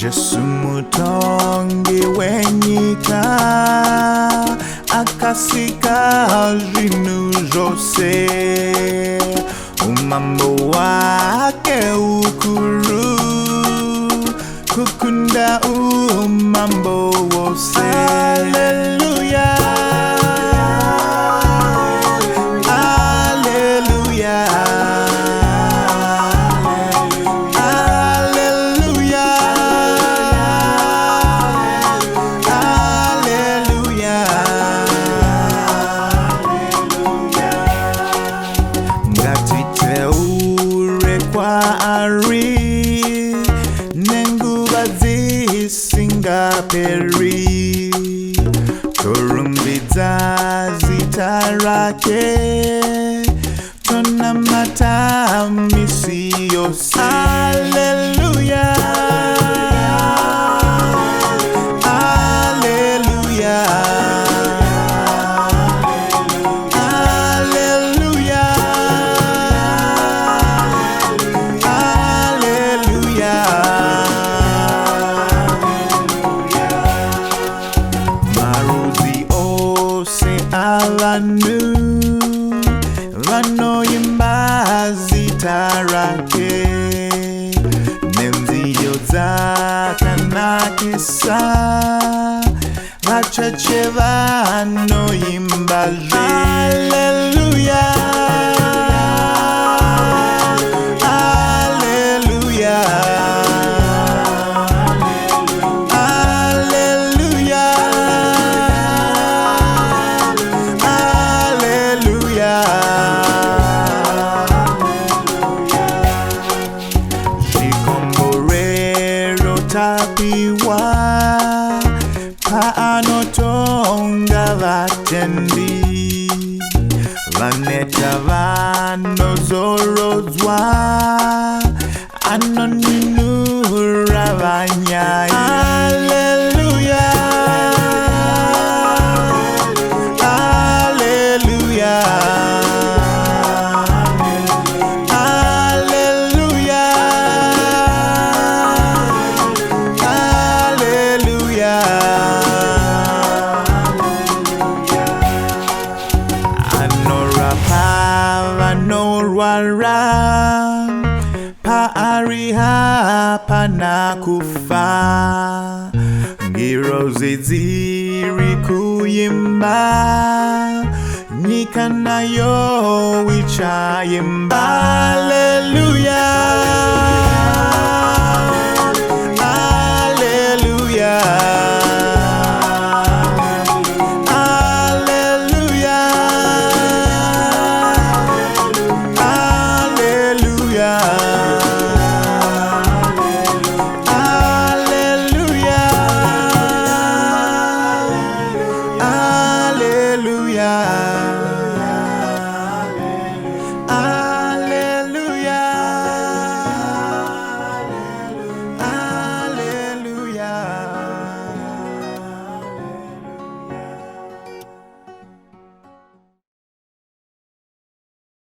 Jesu Mutongi Wenyika akasika zvinhu zvose, umambo wake ukuru kukunda umambo wose. Hallelujah, hallelujah, hallelujah, hallelujah. Ngatiteure kwa ari nenguva dzisingaperi, torumbidza zita rake, tonamata misi yose. Hallelujah, hallelujah, hallelujah, hallelujah. Marudzi ose avanhu vanoimba zita rake, nenziyo dzakanakisa, vacheche vanoimbazve. Hallelujah, hallelujah, hallelujah, hallelujah. Zvikomborero tapiwa paanotonga vatendi, vaneta vanozorodzwa, anoninura vanyai. Hallelujah, hallelujah, hallelujah, hallelujah. Anorapa vanorwara, paariha panakufa, ngirozi dziri kuimba, nyika nayo ichaimba. Hallelujah.